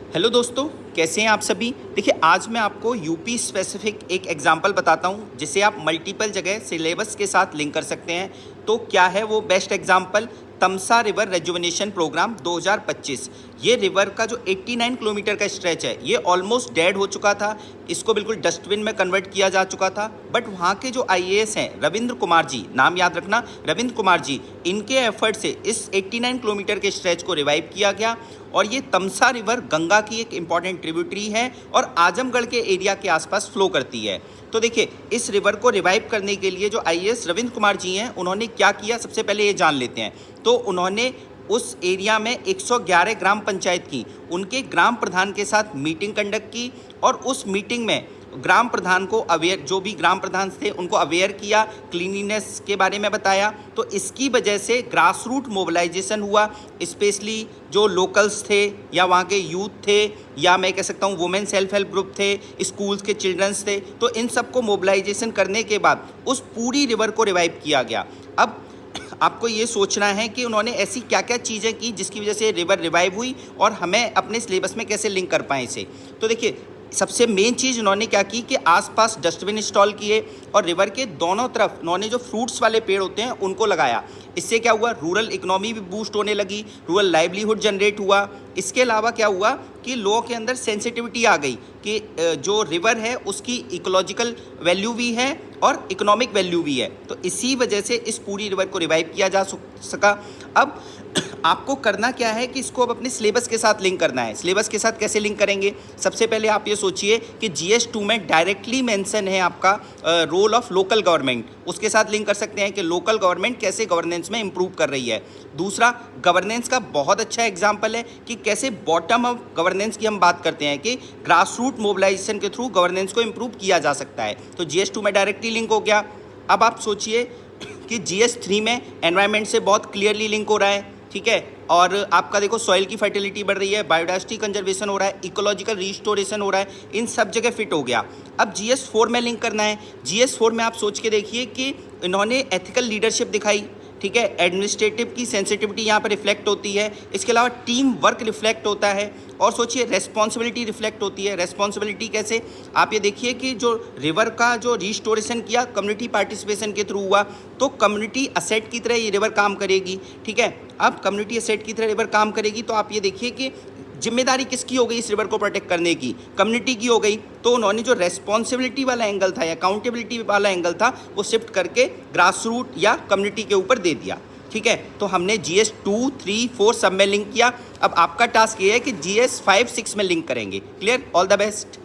Hello दोस्तों, कैसे हैं आप सभी। देखिए, आज मैं आपको यूपी स्पेसिफिक एक एग्जांपल बताता हूं जिसे आप मल्टीपल जगह सिलेबस के साथ लिंक कर सकते हैं। तो क्या है वो बेस्ट एग्जांपल? तमसा रिवर रेजुवेनेशन प्रोग्राम 2025। ये रिवर का जो 89 किलोमीटर का स्ट्रेच है, ये ऑलमोस्ट डेड हो चुका था। इसको बिल्कुल डस्टबिन में कन्वर्ट किया जा चुका था। बट वहाँ के जो आईएएस हैं, रविंद्र कुमार जी, नाम याद रखना, रविंद्र कुमार जी, इनके एफर्ट से इस 89 किलोमीटर के स्ट्रेच को रिवाइव किया गया। और ये तमसा रिवर गंगा की एक इम्पॉर्टेंट ट्रिब्यूटरी है और आजमगढ़ के एरिया के आसपास फ्लो करती है। तो देखिए, इस रिवर को रिवाइव करने के लिए जो आईएएस रविंद्र कुमार जी हैं, उन्होंने क्या किया, सबसे पहले ये जान लेते हैं। तो उन्होंने उस एरिया में 111 ग्राम पंचायत की, उनके ग्राम प्रधान के साथ मीटिंग कंडक्ट की और उस मीटिंग में ग्राम प्रधान को अवेयर, जो भी ग्राम प्रधान थे उनको अवेयर किया, क्लीनिनेस के बारे में बताया। तो इसकी वजह से ग्रास रूट मोबिलाइजेशन हुआ। स्पेशली जो लोकल्स थे या वहाँ के यूथ थे या मैं कह सकता हूँ वुमेन सेल्फ हेल्प ग्रुप थे, स्कूल्स के चिल्ड्रंस थे, तो इन सबको मोबिलाइजेशन करने के बाद उस पूरी रिवर को रिवाइव किया गया। अब आपको ये सोचना है कि उन्होंने ऐसी क्या क्या चीज़ें की जिसकी वजह से रिवर रिवाइव हुई और हमें अपने सिलेबस में कैसे लिंक कर पाएँ इसे। तो देखिए, सबसे मेन चीज़ उन्होंने क्या की कि आसपास डस्टबिन इंस्टॉल किए और रिवर के दोनों तरफ उन्होंने जो फ्रूट्स वाले पेड़ होते हैं उनको लगाया। इससे क्या हुआ, रूरल इकोनॉमी भी बूस्ट होने लगी, रूरल लाइवलीहुड जनरेट हुआ। इसके अलावा क्या हुआ कि लोगों के अंदर सेंसिटिविटी आ गई कि जो रिवर है उसकी इकोलॉजिकल वैल्यू भी है और इकोनॉमिक वैल्यू भी है। तो इसी वजह से इस पूरी रिवर को रिवाइव किया जा सका। अब आपको करना क्या है कि इसको अब अपने सिलेबस के साथ लिंक करना है। सिलेबस के साथ कैसे लिंक करेंगे? सबसे पहले आप ये सोचिए कि GS2 में डायरेक्टली मेंशन है आपका रोल ऑफ लोकल गवर्नमेंट। उसके साथ लिंक कर सकते हैं कि लोकल गवर्नमेंट कैसे गवर्नेंस में इंप्रूव कर रही है। दूसरा, गवर्नेंस का बहुत अच्छा एग्जाम्पल है कि कैसे बॉटम अप गवर्नेंस की हम बात करते हैं कि ग्रास रूट मोबिलाइजेशन के थ्रू गवर्नेंस को इंप्रूव किया जा सकता है। तो GS2 में डायरेक्टली लिंक हो गया। अब आप सोचिए कि GS3 में एनवायरनमेंट से बहुत क्लियरली लिंक हो रहा है, ठीक है। और आपका देखो, सॉइल की फर्टिलिटी बढ़ रही है, बायोडाइवर्सिटी कंजर्वेशन हो रहा है, इकोलॉजिकल रिस्टोरेशन हो रहा है, इन सब जगह फिट हो गया। अब GS4 में लिंक करना है। GS4 में आप सोच के देखिए कि इन्होंने एथिकल लीडरशिप दिखाई, ठीक है, एडमिनिस्ट्रेटिव की सेंसिटिविटी यहाँ पर रिफ्लेक्ट होती है। इसके अलावा टीम वर्क रिफ्लेक्ट होता है और सोचिए रेस्पॉन्सिबिलिटी रिफ्लेक्ट होती है। रेस्पॉन्सिबिलिटी कैसे? आप ये देखिए कि जो रिवर का जो रिस्टोरेशन किया कम्युनिटी पार्टिसिपेशन के थ्रू हुआ, तो कम्युनिटी असेट की तरह ये रिवर काम करेगी, ठीक है। अब कम्युनिटी असेट की तरह रिवर काम करेगी तो आप ये देखिए कि जिम्मेदारी किसकी हो गई इस रिवर को प्रोटेक्ट करने की? कम्युनिटी की हो गई। तो उन्होंने जो रेस्पॉन्सिबिलिटी वाला एंगल था या अकाउंटेबिलिटी वाला एंगल था वो शिफ्ट करके ग्रास रूट या कम्युनिटी के ऊपर दे दिया, ठीक है। तो हमने GS2, 3, 4 सब में लिंक किया। अब आपका टास्क ये है कि GS5, 6 में लिंक करेंगे। क्लियर? All the best.